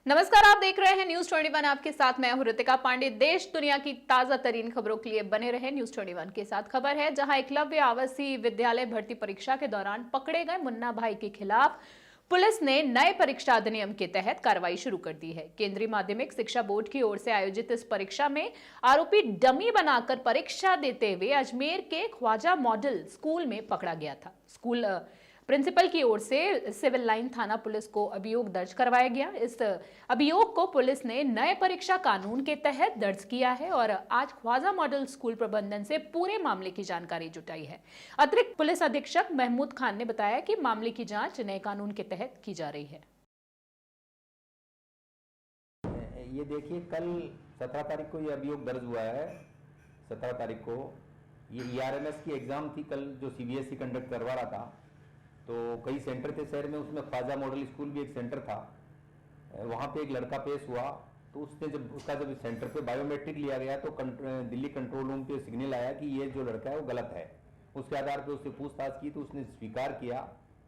नमस्कार, आप देख रहे हैं न्यूज 21। आपके साथ मैं हूं ऋतिका पांडे। देश दुनिया की ताजा तरीन खबरों के लिए बने रहे न्यूज 21 के साथ। खबर है जहां एकलव्य आवासीय विद्यालय भर्ती परीक्षा के दौरान पकड़े गए मुन्ना भाई के खिलाफ पुलिस ने नए परीक्षा अधिनियम के तहत कार्रवाई शुरू कर दी है। केंद्रीय माध्यमिक शिक्षा बोर्ड की ओर से आयोजित इस परीक्षा में आरोपी डमी बनाकर परीक्षा देते हुए अजमेर के ख्वाजा मॉडल स्कूल में पकड़ा गया था। स्कूल प्रिंसिपल की ओर से सिविल लाइन थाना पुलिस को अभियोग दर्ज करवाया गया। इस अभियोग को पुलिस ने नए परीक्षा कानून के तहत दर्ज किया है और आज ख्वाजा मॉडल स्कूल प्रबंधन से पूरे मामले की जानकारी जुटाई है। अतिरिक्त पुलिस अधीक्षक महमूद खान ने बताया कि मामले की जांच नए कानून के तहत की जा रही है। ये देखिए, कल 17 तारीख को ये अभियोग दर्ज हुआ है। 17 तारीख को ये ERMS की एग्जाम थी कल, जो CBSE कंडक्ट करवा रहा था। तो कई सेंटर थे शहर में, उसमें ख्वाजा मॉडल स्कूल भी एक सेंटर था। वहाँ पे एक लड़का पेश हुआ, तो उसने जब सेंटर पे बायोमेट्रिक लिया गया तो दिल्ली कंट्रोल रूम पे सिग्नल आया कि ये जो लड़का है वो गलत है। उसके आधार पे उससे पूछताछ की तो उसने स्वीकार किया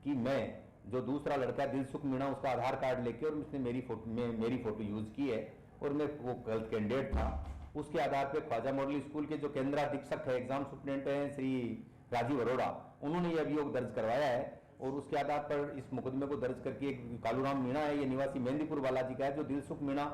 कि मैं जो दूसरा लड़का दिलसुख मीणा, उसका आधार कार्ड लेके और उसने मेरी फोटो यूज की है और मैं वो गलत कैंडिडेट था। उसके आधार पे ख्वाजा मॉडल स्कूल के जो केंद्राधीक्षक है, एग्जाम सुप्रिटेंडेंट हैं श्री राजीव अरोड़ा, उन्होंने ये अभियोग दर्ज करवाया है। और उसके आधार पर इस मुकदमे को दर्ज करके एक कालूराम मीणा है, ये निवासी मेहंदीपुर बालाजी का है, जो दिलसुख मीणा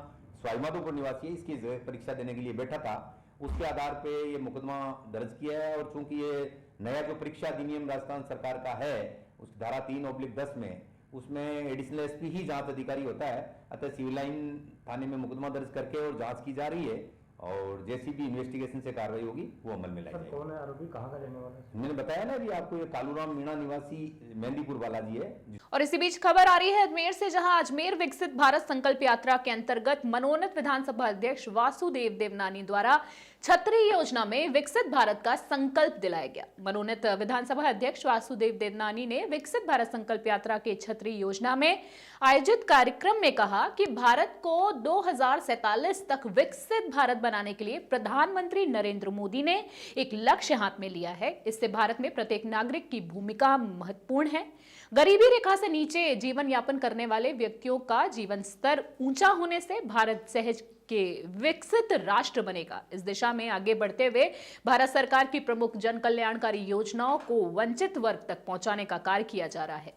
स्वाईमाधोपुर निवासी है, इसकी परीक्षा देने के लिए बैठा था। उसके आधार पे ये मुकदमा दर्ज किया है। और चूंकि ये नया जो परीक्षा अधिनियम राजस्थान सरकार का है, उस धारा 3/10 में, उसमें एडिशनल SP ही जांच अधिकारी होता है। अतः सिविल लाइन थाने में मुकदमा दर्ज करके और जांच की जा रही है और जैसी भी इन्वेस्टिगेशन से कार्रवाई होगी वो अमल में लाई जाएगी। कौन है आरोपी, कहाँ का रहने वाला है? मैंने बताया ना अभी आपको, ये कालूराम मीणा निवासी मेहंदीपुर बालाजी है। और इसी बीच खबर आ रही है अजमेर से, जहां अजमेर विकसित भारत संकल्प यात्रा के अंतर्गत मनोनीत विधानसभा अध्यक्ष वासुदेव देवनानी द्वारा छतरी योजना में विकसित भारत का संकल्प दिलाया गया। मनोनीत विधानसभा अध्यक्ष वासुदेव देवनानी ने विकसित भारत संकल्प यात्रा के छतरी योजना में आयोजित कार्यक्रम में कहा कि भारत को 2047 तक विकसित भारत बनाने के लिए प्रधानमंत्री नरेंद्र मोदी ने एक लक्ष्य हाथ में लिया है। इससे भारत में प्रत्येक नागरिक की भूमिका महत्वपूर्ण है। गरीबी रेखा से नीचे जीवन यापन करने वाले व्यक्तियों का जीवन स्तर ऊंचा होने से भारत सहज के विकसित राष्ट्र बनेगा। इस दिशा में आगे बढ़ते हुए भारत सरकार की प्रमुख जन कल्याणकारी योजनाओं को वंचित वर्ग तक पहुंचाने का कार्य किया जा रहा है।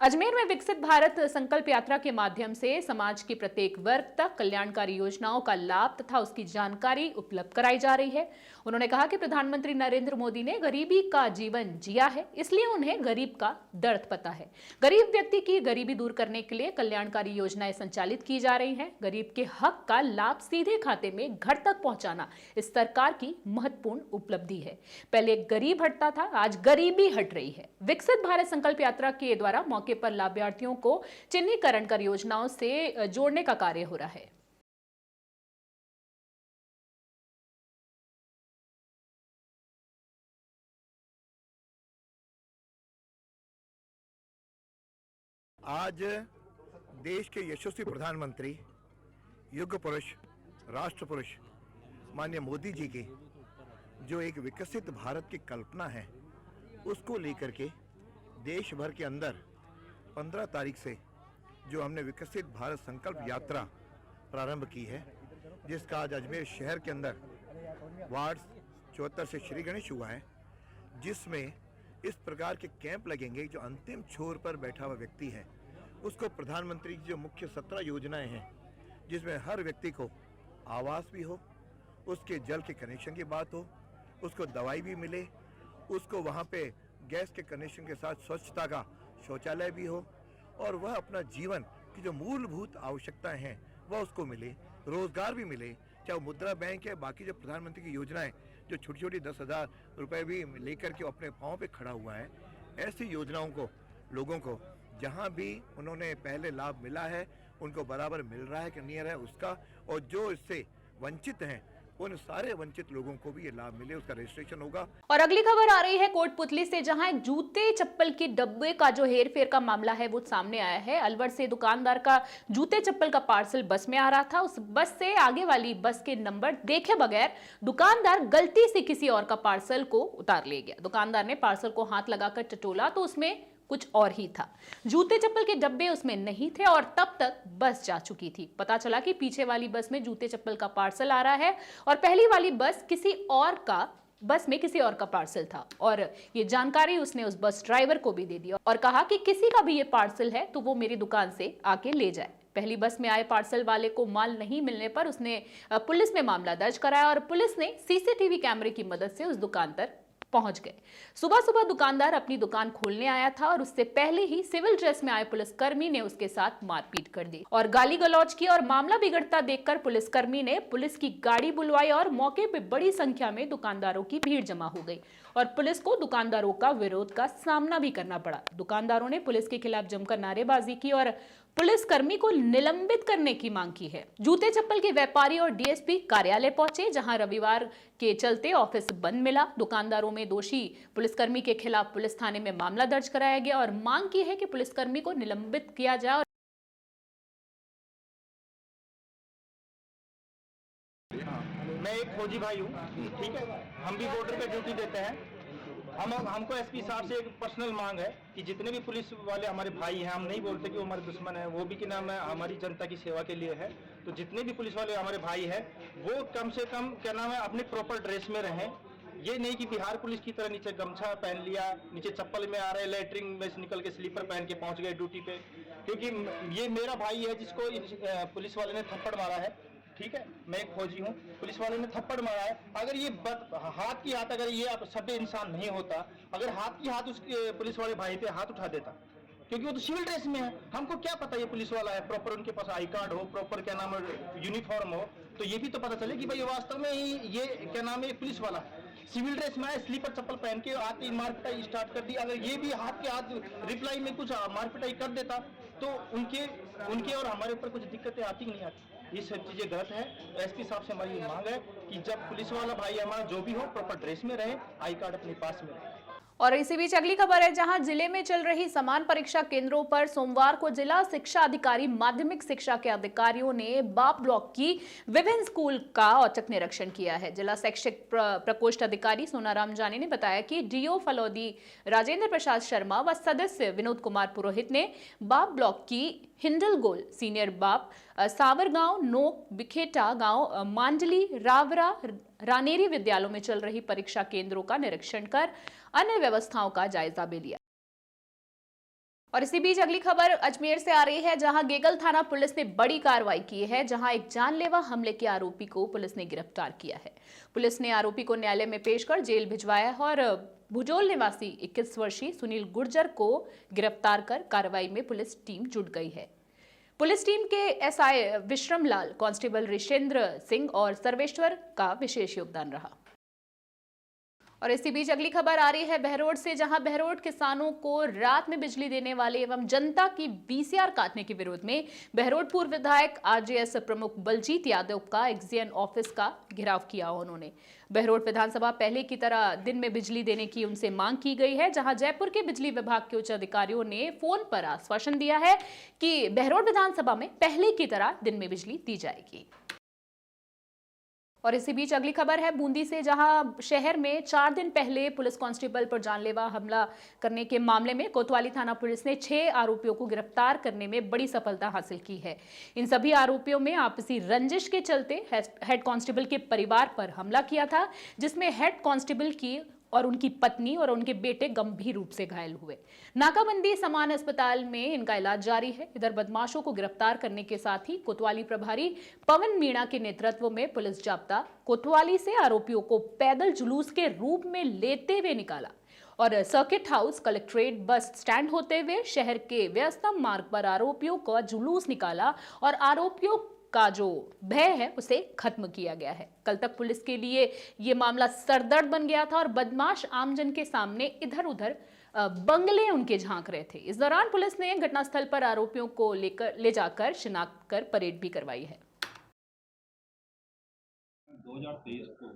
अजमेर में विकसित भारत संकल्प यात्रा के माध्यम से समाज के प्रत्येक वर्ग तक कल्याणकारी योजनाओं का लाभ तथा उसकी जानकारी उपलब्ध कराई जा रही है। उन्होंने कहा कि प्रधानमंत्री नरेंद्र मोदी ने गरीबी का जीवन जिया है, इसलिए उन्हें गरीब का दर्द पता है। गरीब व्यक्ति की गरीबी दूर करने के लिए कल्याणकारी योजनाएं संचालित की जा रही हैं। गरीब के हक का लाभ सीधे खाते में घर तक पहुंचाना इस सरकार की महत्वपूर्ण उपलब्धि है। पहले गरीब हटता था, आज गरीबी हट रही है। विकसित भारत संकल्प यात्रा के द्वारा मौके पर लाभार्थियों को चिन्हीकरण कर योजनाओं से जोड़ने का कार्य हो रहा है। आज देश के यशस्वी प्रधानमंत्री, युग पुरुष, राष्ट्र पुरुष माननीय मोदी जी की जो एक विकसित भारत की कल्पना है, उसको लेकर के देश भर के अंदर 15 तारीख से जो हमने विकसित भारत संकल्प यात्रा प्रारंभ की है, जिसका आज अजमेर शहर के अंदर वार्ड 74 से श्री गणेश हुआ है, जिसमें इस प्रकार के कैंप लगेंगे। जो अंतिम छोर पर बैठा हुआ व्यक्ति है, उसको प्रधानमंत्री की जो मुख्य 17 योजनाएं हैं, जिसमें हर व्यक्ति को आवास भी हो, उसके जल के कनेक्शन की बात हो, उसको दवाई भी मिले, उसको वहाँ पे गैस के कनेक्शन के साथ स्वच्छता का शौचालय भी हो, और वह अपना जीवन की जो मूलभूत आवश्यकताएं हैं वह उसको मिले, रोजगार भी मिले, चाहे वो मुद्रा बैंक है, बाकी जो प्रधानमंत्री की योजनाएं जो छोटी छोटी 10,000 रुपये भी लेकर के अपने पाँव पे खड़ा हुआ है, ऐसी योजनाओं को लोगों को जहां भी उन्होंने पहले लाभ मिला है उनको बराबर मिल रहा है कि नहीं रहा है उसका, और जो इससे वंचित हैं उन सारे वंचित लोगों को भी ये लाभ मिले, उसका रजिस्ट्रेशन होगा। और अगली खबर आ रही है कोटपुतली से, जहां एक जूते चप्पल के डब्बे का जो हेरफेर का मामला है वो सामने आया है। अलवर से दुकानदार का जूते चप्पल का पार्सल बस में आ रहा था। उस बस से आगे वाली बस के नंबर देखे बगैर दुकानदार गलती से किसी और का पार्सल को उतार ले गया। दुकानदार ने पार्सल को हाथ लगाकर टटोला तो उसमें कुछ और ही था। जूते चप्पल के डब्बे उसमें नहीं थे और तब तक बस जा चुकी थी। पता चला कि पीछे वाली बस में जूते चप्पल का पार्सल आ रहा है और पहली वाली बस में किसी और का पार्सल था और ये जानकारी उसने उस बस ड्राइवर को भी दे दी और कहा कि किसी का भी ये पार्सल है तो वो मेरी दुकान से आके ले जाए। पहली बस में आए पार्सल वाले को माल नहीं मिलने पर उसने पुलिस में मामला दर्ज कराया और पुलिस ने सीसीटीवी कैमरे की मदद से उस दुकान तक पहुंच गए। सुबह सुबह दुकानदार अपनी दुकान खोलने आया था और उससे पहले ही सिविल ड्रेस में आए पुलिसकर्मी ने उसके साथ मारपीट कर दी और गाली गलौज की और मामला बिगड़ता देखकर पुलिसकर्मी ने पुलिस की गाड़ी बुलवाई और मौके पर बड़ी संख्या में दुकानदारों की भीड़ जमा हो गई और पुलिस को दुकानदारों का विरोध का सामना भी करना पड़ा। दुकानदारों ने पुलिस के खिलाफ जमकर नारेबाजी की और पुलिसकर्मी को निलंबित करने की मांग की है। जूते चप्पल के व्यापारी और डीएसपी कार्यालय पहुंचे जहां रविवार के चलते ऑफिस बंद मिला। दुकानदारों में दोषी पुलिसकर्मी के खिलाफ पुलिस थाने में मामला दर्ज कराया गया और मांग की है कि पुलिसकर्मी को निलंबित किया जाए। मैं एक फौजी भाई हूँ, ठीक है। हम भी बॉर्डर पे ड्यूटी देते हैं। हमको एसपी साहब से एक पर्सनल मांग है कि जितने भी पुलिस वाले हमारे भाई हैं, हम नहीं बोलते कि वो हमारे दुश्मन है, वो भी कि नाम है हमारी जनता की सेवा के लिए है। तो जितने भी पुलिस वाले हमारे भाई हैं वो कम से कम क्या नाम है अपने प्रॉपर ड्रेस में रहें। ये नहीं कि बिहार पुलिस की तरह नीचे गमछा पहन लिया, नीचे चप्पल में आ रहे, लेटरिन में से निकल के स्लीपर पहन के पहुंच गए ड्यूटी पे। क्योंकि ये मेरा भाई है जिसको पुलिस वाले ने थप्पड़ मारा है, ठीक है। मैं एक फौजी हूँ, पुलिस वाले ने थप्पड़ मारा है। अगर ये हाथ की हाथ, अगर ये सभ्य इंसान नहीं होता, अगर हाथ की हाथ उसके पुलिस वाले भाई पे हाथ उठा देता, क्योंकि वो तो सिविल ड्रेस में है। हमको क्या पता ये पुलिस वाला है, प्रॉपर उनके पास आई कार्ड हो, प्रॉपर क्या नाम है यूनिफॉर्म हो, तो ये भी तो पता चले कि भाई वास्तव में ही ये क्या नाम है पुलिस वाला सिविल ड्रेस में आए, स्लीपर चप्पल पहन के आते मारपिटाई स्टार्ट कर दी। अगर ये भी हाथ के हाथ रिप्लाई में कुछ मारपिटाई कर देता तो उनके और हमारे ऊपर कुछ दिक्कतें आती नहीं आती। ये सब चीजें गलत है। एसपी साहब से हमारी मांग है कि जब पुलिस वाला भाई हमारा जो भी हो प्रॉपर ड्रेस में रहे, आई कार्ड अपने पास में रहे। और इसी बीच अगली खबर है, जहां जिले में चल रही समान परीक्षा केंद्रों पर सोमवार को जिला शिक्षा अधिकारी माध्यमिक शिक्षा के अधिकारियों ने बाप ब्लॉक की विभिन्न स्कूल का औचक निरीक्षण किया है। जिला शैक्षिक प्रकोष्ठ अधिकारी सोनाराम जानी ने बताया कि डीओ फलौदी राजेंद्र प्रसाद शर्मा व सदस्य विनोद कुमार पुरोहित ने बाप ब्लॉक की हिंडल गोल, सीनियर बाप, सावरगांव, नोक, बिखेटा गांव, मांडली, रावरा, रानेरी विद्यालयों में चल रही परीक्षा केंद्रों का निरीक्षण कर अन्य व्यवस्थाओं का जायजा भी लिया। और इसी बीच अगली खबर अजमेर से आ रही है, जहां गेगल थाना पुलिस ने बड़ी कार्रवाई की है, जहां एक जानलेवा हमले के आरोपी को पुलिस ने गिरफ्तार किया है। पुलिस ने आरोपी को न्यायालय में पेश कर जेल भिजवाया है और भुजोल निवासी 21 वर्षीय सुनील गुर्जर को गिरफ्तार कर कार्रवाई में पुलिस टीम जुट गई है। पुलिस टीम के एसआई विश्रम लाल, कांस्टेबल ऋषेंद्र सिंह और सर्वेश्वर का विशेष योगदान रहा। और इसी बीच अगली खबर आ रही है बहरोड से, जहां बहरोड किसानों को रात में बिजली देने वाले एवं जनता की वीसीआर काटने के विरोध में बहरोड पूर्व विधायक आरजेएस प्रमुख बलजीत यादव का एक्सियन ऑफिस का घेराव किया। उन्होंने बहरोड विधानसभा पहले की तरह दिन में बिजली देने की उनसे मांग की गई है, जहां जयपुर के बिजली विभाग के उच्च अधिकारियों ने फोन पर आश्वासन दिया है कि बहरोड विधानसभा में पहले की तरह दिन में बिजली दी जाएगी। और इसी बीच अगली खबर है बूंदी से, जहां शहर में 4 दिन पहले पुलिस कांस्टेबल पर जानलेवा हमला करने के मामले में कोतवाली थाना पुलिस ने 6 आरोपियों को गिरफ्तार करने में बड़ी सफलता हासिल की है। इन सभी आरोपियों में आपसी रंजिश के चलते हेड कांस्टेबल के परिवार पर हमला किया था, जिसमें हेड कांस्टेबल की और उनकी पत्नी और उनके बेटे गंभीर रूप से घायल हुए। नाकाबंदी समान अस्पताल में इनका इलाज जारी है। इधर बदमाशों को गिरफ्तार करने के साथ ही कोतवाली प्रभारी पवन मीणा के नेतृत्व में पुलिस जाब्ता कोतवाली से आरोपियों को पैदल जुलूस के रूप में लेते हुए निकाला और circuit house, collectorate, bus stand होते हुए शहर के व्यस्तम मार्ग पर आरोपियों का जुलूस निकाला और आरोपियों का जो भय है उसे खत्म किया गया है। कल तक पुलिस के लिए ये मामला सरदर्द बन गया था और बदमाश आमजन के सामने इधर उधर बंगले उनके झांक रहे थे। इस दौरान पुलिस ने घटनास्थल पर आरोपियों को ले जाकर शिनाख्त कर परेड भी करवाई है। 2023 को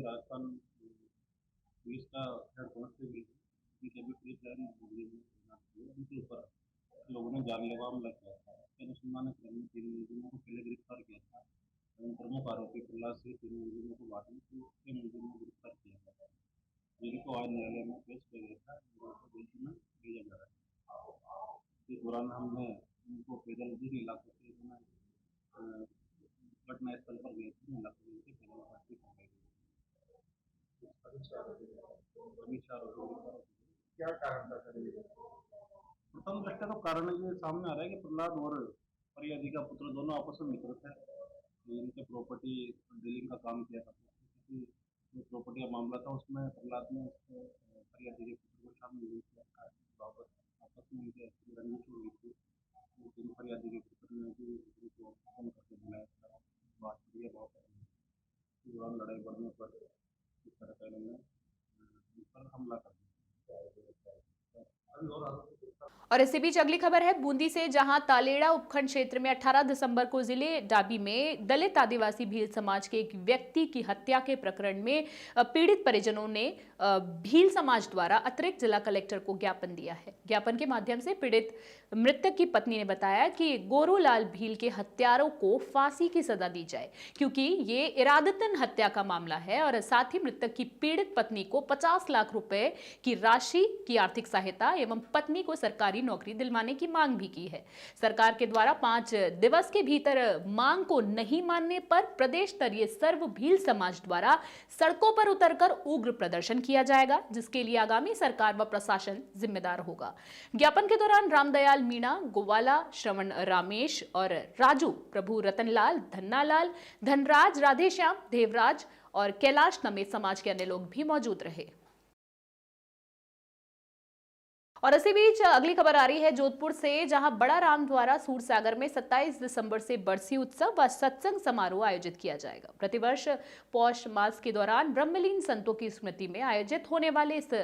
राजस्थान पुलिस का हेड कांस्टेबल पुलिस लाइन उनके ऊपर लोगों ने जानलेवा हमला किया था। अनुसंधान करने 3 मुलजिमों को पहले गिरफ्तार किया था। प्रमुख आरोपी प्रहलाद सिंह 3 मुलजिमों को बाद में 6 मुलजिमों को गिरफ्तार किया था। जिनको आज न्यायालय में पेश किया गया था, उनको जेल में भेजा जा रहा है। इस दौरान हमने उनको पैदल जिन इलाकों से घटनास्थल पर गए थे, इलाकों से पैदल भर्ती करवाई गई। सभी चार आरोपियों पर क्या कारण था सर? प्रथम दृष्टया तो कारण ये सामने आ रहा है कि प्रहलाद और फरियादी का पुत्र दोनों आपस में मित्र थे। इनके प्रॉपर्टी डीलिंग का काम किया करते थे। जो प्रॉपर्टी का मामला था उसमें प्रहलाद ने फरियादी के पुत्र को शामिल नहीं किया। बाबत आपस में उनके रंजिश हो गई थी। लेकिन फरियादी के पुत्र ने भी दूसरे को फोन करके बुलाया था, बात करिए बहुत इस दौरान लड़ाई बढ़ने पर इस तरह का इन्होंने उन पर हमला कर दिया। और इसी बीच अगली खबर है बूंदी से, जहां तालेड़ा उपखंड क्षेत्र में 18 दिसंबर को जिले डाबी में दलित आदिवासी भील समाज के एक व्यक्ति की हत्या के प्रकरण में पीड़ित परिजनों ने भील समाज द्वारा अतिरिक्त जिला कलेक्टर को ज्ञापन दिया है। ज्ञापन के माध्यम से पीड़ित मृतक की पत्नी ने बताया कि गोरूलाल भील के हत्यारों को फांसी की सजा दी जाए, क्योंकि ये इरादतन हत्या का मामला है। और साथ ही मृतक की पीड़ित पत्नी को 50 लाख रुपए की राशि की आर्थिक सहायता एवं पत्नी को सरकारी नौकरी दिलवाने की मांग भी की है। सरकार के द्वारा 5 दिवस के भीतर मांग को नहीं मानने पर प्रदेश स्तरीय सर्व भील समाज द्वारा सड़कों पर उतरकर उग्र प्रदर्शन किया जाएगा, जिसके लिए आगामी सरकार व प्रशासन जिम्मेदार होगा। ज्ञापन के दौरान रामदयाल मीणा, गोवाला, श्रवण रामेश और राजू, प्रभु रतनलाल, धन्नालाल, धनराज, राधेश्याम, देवराज और कैलाश समेत समाज के अन्य लोग भी मौजूद रहे। और इसी बीच अगली खबर आ रही है जोधपुर से, जहां बड़ा राम द्वारा सूरसागर में 27 दिसंबर से बरसी उत्सव व सत्संग समारोह आयोजित किया जाएगा। प्रतिवर्ष पौष मास के दौरान ब्रह्मलीन संतों की स्मृति में आयोजित होने वाले इस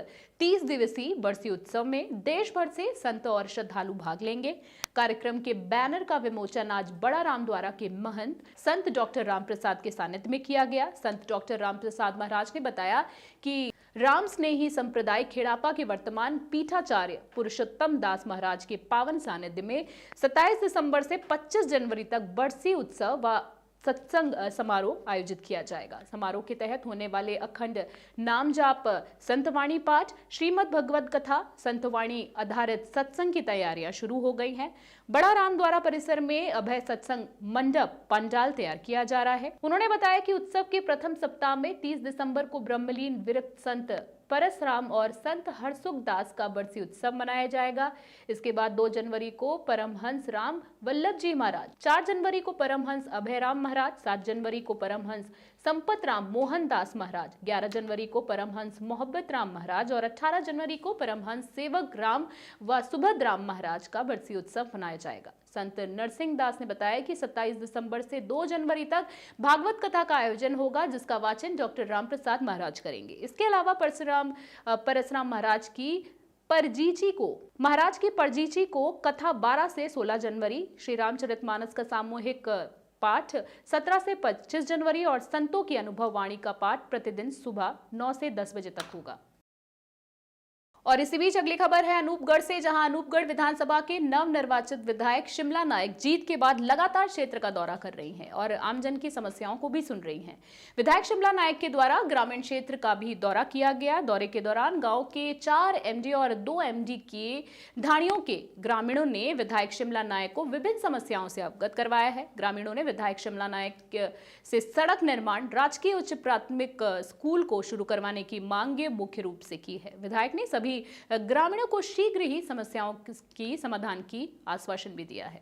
30 दिवसीय बरसी उत्सव में देश भर से संत और श्रद्धालु भाग लेंगे। कार्यक्रम के बैनर का विमोचन आज बड़ा राम द्वारा के महंत संत डॉक्टर रामप्रसाद के सानिध्य में किया गया। संत डॉक्टर रामप्रसाद महाराज ने बताया कि राम स्नेही संप्रदाय खेड़ापा के वर्तमान पीठाचार्य पुरुषोत्तम दास महाराज के पावन सानिध्य में 27 दिसंबर से 25 जनवरी तक बरसी उत्सव व सत्संग समारोह आयोजित किया जाएगा। समारोह के तहत होने वाले अखंड नाम जाप, संतवाणी पाठ, श्रीमद् भगवद कथा, संतवाणी आधारित सत्संग की तैयारियां शुरू हो गई हैं। बड़ा राम द्वारा परिसर में अभय सत्संग मंडप पंडाल तैयार किया जा रहा है। उन्होंने बताया कि उत्सव के प्रथम सप्ताह में 30 दिसंबर को ब्रह्मलीन विरक्त संत परसराम और संत हरसुख दास का बरसी उत्सव मनाया जाएगा। इसके बाद 2 जनवरी को परमहंस राम वल्लभ जी महाराज, 4 जनवरी को परमहंस अभय राम महाराज, 7 जनवरी को परमहंस संपत राम मोहन दास महाराज, 11 जनवरी को परमहंस मोहब्बत राम महाराज और 18 जनवरी को परमहंस सेवक राम व सुभद्र राम महाराज का बरसी उत्सव मनाया जाएगा। संत नरसिंह दास ने बताया कि 27 दिसंबर से 2 जनवरी तक भागवत कथा का आयोजन होगा, जिसका वाचन डॉक्टर रामप्रसाद महाराज करेंगे। इसके अलावा परसराम महाराज की परजीची को कथा 12 से 16 जनवरी, श्री रामचरितमानस का सामूहिक पाठ 17 से 25 जनवरी और संतों की अनुभव वाणी का पाठ प्रतिदिन सुबह 9 से 10 बजे तक होगा। और इसी बीच अगली खबर है अनूपगढ़ से, जहां अनूपगढ़ विधानसभा के नवनिर्वाचित विधायक शिमला नायक जीत के बाद लगातार क्षेत्र का दौरा कर रही हैं और आमजन की समस्याओं को भी सुन रही हैं। विधायक शिमला नायक के द्वारा ग्रामीण क्षेत्र का भी दौरा किया गया। दौरे के दौरान गांव के 4 एमडी और 2 एमडी के ढाणियों के ग्रामीणों ने विधायक शिमला नायक को विभिन्न समस्याओं से अवगत करवाया है। ग्रामीणों ने विधायक शिमला नायक से सड़क निर्माण, राजकीय उच्च प्राथमिक स्कूल को शुरू करवाने की मांग मुख्य रूप से की है। विधायक ने सभी ग्रामीणों को शीघ्र ही समस्याओं की समाधान की आश्वासन भी दिया है।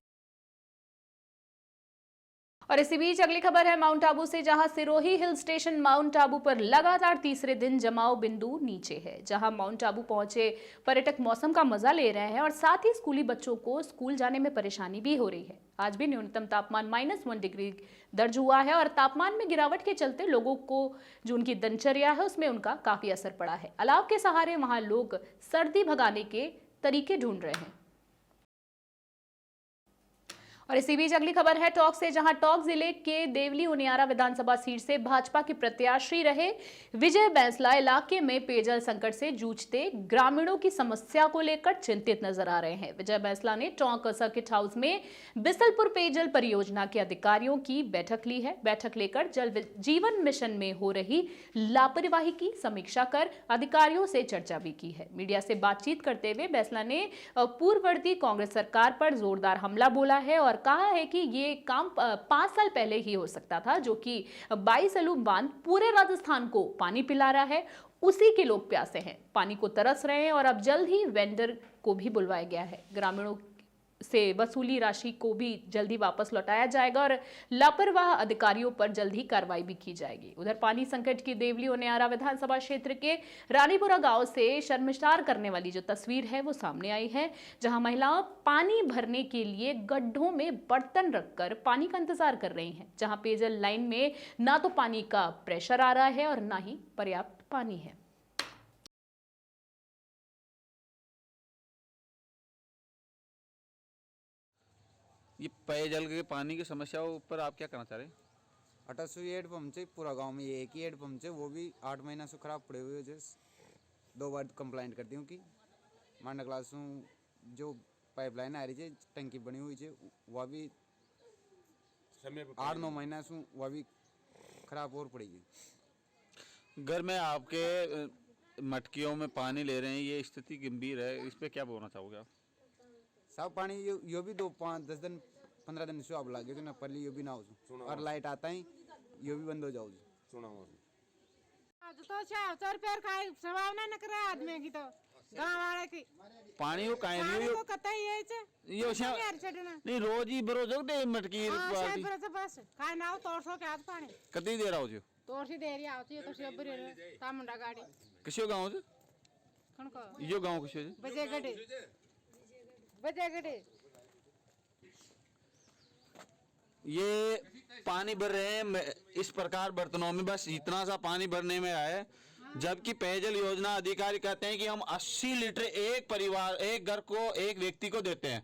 और इसी बीच अगली खबर है माउंट आबू से, जहां Sirohi hill station mount Abu पर लगातार तीसरे दिन जमाव बिंदु नीचे है। जहां माउंट आबू पहुंचे पर्यटक मौसम का मजा ले रहे हैं और साथ ही स्कूली बच्चों को स्कूल जाने में परेशानी भी हो रही है। आज भी न्यूनतम तापमान -1 डिग्री दर्ज हुआ है और तापमान में गिरावट के चलते लोगों को जो उनकी दिनचर्या है उसमें उनका काफी असर पड़ा है। अलाव के सहारे वहां लोग सर्दी भगाने के तरीके ढूंढ रहे हैं। और इसी बीच अगली खबर है टोंक से, जहां टोंक जिले के देवली उनियारा विधानसभा सीट से भाजपा के प्रत्याशी रहे विजय बैंसला इलाके में पेयजल संकट से जूझते ग्रामीणों की समस्या को लेकर चिंतित नजर आ रहे हैं। विजय बैंसला ने टोंक सर्किट हाउस में बिसलपुर पेयजल परियोजना के अधिकारियों की बैठक ली है। बैठक लेकर जल जीवन मिशन में हो रही लापरवाही की समीक्षा कर अधिकारियों से चर्चा भी की है। मीडिया से बातचीत करते हुए बैंसला ने पूर्ववर्ती कांग्रेस सरकार पर जोरदार हमला बोला है और कहा है कि ये काम 5 साल पहले ही हो सकता था, जो कि 22 अलूम बांध पूरे राजस्थान को पानी पिला रहा है। उसी के लोग प्यासे हैं, पानी को तरस रहे हैं और अब जल्द ही वेंडर को भी बुलवाया गया है। ग्रामीणों से वसूली राशि को भी जल्दी वापस लौटाया जाएगा और लापरवाह अधिकारियों पर जल्द ही कार्रवाई भी की जाएगी। उधर पानी संकट की देवली उनियारा विधानसभा क्षेत्र के रानीपुरा गांव से शर्मसार करने वाली जो तस्वीर है वो सामने आई है, जहां महिलाएं पानी भरने के लिए गड्ढों में बर्तन रखकर पानी का इंतजार कर रही हैं, जहां पेयजल लाइन में ना तो पानी का प्रेशर आ रहा है और ना ही पर्याप्त पानी है। ये पेयजल के पानी की समस्या पर आप क्या कहना चाह रहे हैं? 88 हेडपम्प से पूरा गांव में ये एक ही हेडपम्प से, वो भी 8 महीना से खराब पड़े हुए। जैसे 2 बार कंप्लेंट करती हूँ कि मांडा क्लास जो पाइपलाइन आ रही है, टंकी बनी हुई है, वह भी 8-9 महीना से वह भी खराब और पड़ेगी। घर में आपके मटकियों में पानी ले रहे हैं, ये स्थिति गंभीर है, इस पे क्या बोलना चाहोगे आप? सब पानी यो भी 2-5-10 दिन 15 दिन से अब लगे तो ना पहले यो भी ना हो, और लाइट आता ही यो भी बंद हो जाओ। आज तो 400 रुपये का संभावना न करे आदमी की, तो गांव वाले की पानी को काहे पानी नहीं को कतई है छे यो शा नहीं रोज ही बरोज दे मटकी पानी बस काय नाव 300 के आज पानी कती दे रहा हो जो तोर सी देरी आवती है तो सब रे तामुंडा गाड़ी किसो गांव से कौन को यो गांव किसो से बजेगढ़े ये पानी भर रहे हैं इस प्रकार बर्तनों में, बस इतना सा पानी भरने में आए, जबकि पेयजल योजना अधिकारी कहते हैं कि हम 80 लीटर एक परिवार, एक घर को, एक व्यक्ति को देते हैं।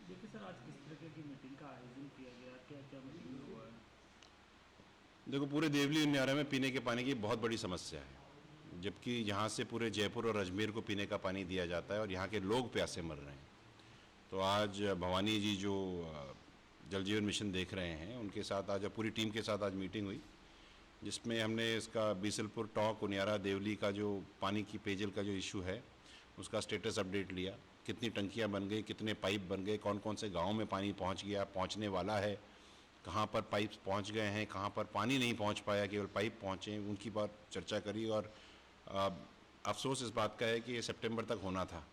देखिए सर, आज किस तरह की मीटिंग का आयोजन किया गया, क्या क्या मीटिंग में हुआ है? देखो, पूरे देवली उनियारा में पीने के पानी की बहुत बड़ी समस्या है, जबकि यहाँ से पूरे जयपुर और अजमेर को पीने का पानी दिया जाता है और यहाँ के लोग प्यासे मर रहे हैं। तो आज भवानी जी जो जल जीवन मिशन देख रहे हैं, उनके साथ आज पूरी टीम के साथ आज मीटिंग हुई, जिसमें हमने इसका बीसलपुर, टोंक, उनियारा, देवली का जो पानी की पेयजल का जो इशू है उसका स्टेटस अपडेट लिया। कितनी टंकियाँ बन गई, कितने पाइप बन गए, कौन कौन से गाँव में पानी पहुँच गया, पहुँचने वाला है, कहाँ पर पाइप पहुँच गए हैं, कहाँ पर पानी नहीं पहुँच पाया, केवल पाइप पहुँचे, उनकी बात चर्चा करी। और अफसोस इस बात का है कि ये सितंबर तक होना था,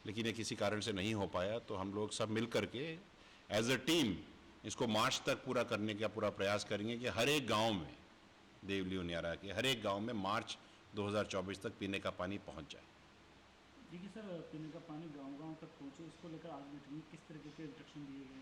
लेकिन ये किसी कारण से नहीं हो पाया। तो हम लोग सब मिल कर के एज अ टीम इसको मार्च तक पूरा करने का पूरा प्रयास करेंगे कि हर एक गांव में, देवली उनियारा के हर एक गांव में मार्च 2024 तक पीने का पानी पहुंच जाए। देखिए सर, पीने का पानी गांव-गांव तक पहुंचे, इसको लेकर आज मीटिंग में किस तरह के इंस्ट्रक्शन दिए गए?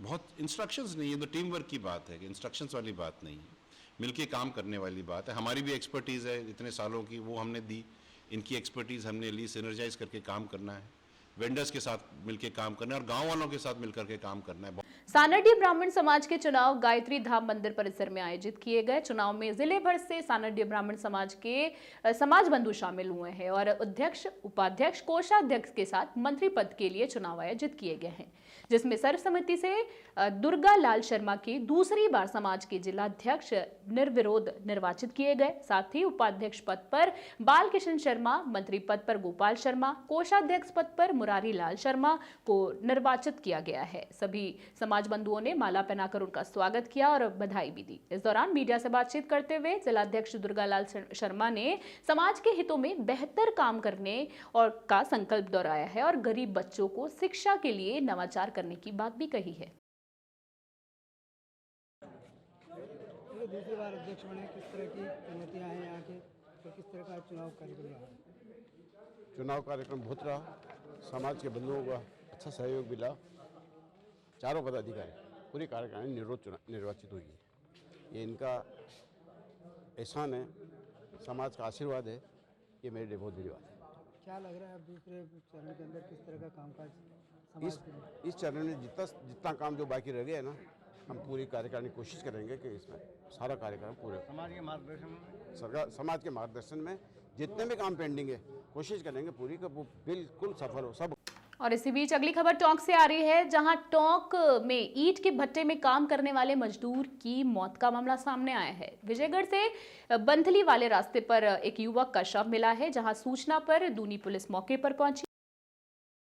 बहुत इंस्ट्रक्शंस नहीं है, तो टीम वर्क की बात है, कि इंस्ट्रक्शंस वाली बात नहीं है, मिलके काम करने वाली बात है। हमारी भी एक्सपर्टीज़ है इतने सालों की, वो हमने दी, इनकी एक्सपर्टीज़ हमने ली, सिनर्जाइज करके काम करना है, वेंडर्स के साथ मिलके काम करना है और गांव वालों के साथ मिलकर के काम करना है। सानड्डी ब्राह्मण समाज के चुनाव गायत्री धाम मंदिर परिसर में आयोजित किए गए। चुनाव में जिले भर से सानड्डी ब्राह्मण समाज के समाज बंधु शामिल हुए हैं और अध्यक्ष, उपाध्यक्ष, कोषाध्यक्ष के साथ मंत्री पद के लिए चुनाव आयोजित किए गए हैं, जिसमें सर्वसम्मति से दुर्गा लाल शर्मा की दूसरी बार समाज के जिलाध्यक्ष निर्विरोध निर्वाचित किए गए। साथ ही उपाध्यक्ष पद पर बाल किशन शर्मा, मंत्री पद पर गोपाल शर्मा, कोषाध्यक्ष पद पर मुरारी लाल शर्मा को निर्वाचित किया गया है। सभी समाज बंधुओं ने माला पहनाकर उनका स्वागत किया और बधाई भी दी। इस दौरान मीडिया से बातचीत करते हुए जिलाध्यक्ष दुर्गा लाल शर्मा ने समाज के हितों में बेहतर काम करने और का संकल्प दोहराया है और गरीब बच्चों को शिक्षा के लिए नवाचार करने की बात भी कही है। दूसरी बार अध्यक्ष बने, किस तरह की चुनौतियां हैं यहाँ के, तो किस तरह का चुनाव कार्यक्रम रहा? चुनाव कार्यक्रम बहुत रहा, समाज के बंधुओं का अच्छा सहयोग मिला। चारों पदाधिकारी पूरी कार्यकारिणी निर्वाचित हुई है, ये इनका एहसान है, समाज का आशीर्वाद है, ये मेरे लिए बहुत बड़ी बात है। क्या लग रहा है अब दूसरे चरण के अंदर किस तरह का कामकाज समाज के लिए? इस चरण में जितना काम जो बाकी रह गया है ना, हम पूरी कार्यकारिणी कोशिश करेंगे कि इसमें सारा कार्यक्रम पूरे समाज के मार्गदर्शन में सरकार समाज के मार्गदर्शन में जितने भी काम पेंडिंग है कोशिश करेंगे पूरी कि वो बिल्कुल सफल हो सब। और इसी बीच अगली खबर टोंक से आ रही है, जहां टोंक में ईंट के भट्टे में काम करने वाले मजदूर की मौत का मामला सामने आया है। विजयगढ़ से बंथली वाले रास्ते पर एक युवक का शव मिला है, जहां सूचना पर दूनी पुलिस मौके पर पहुंची।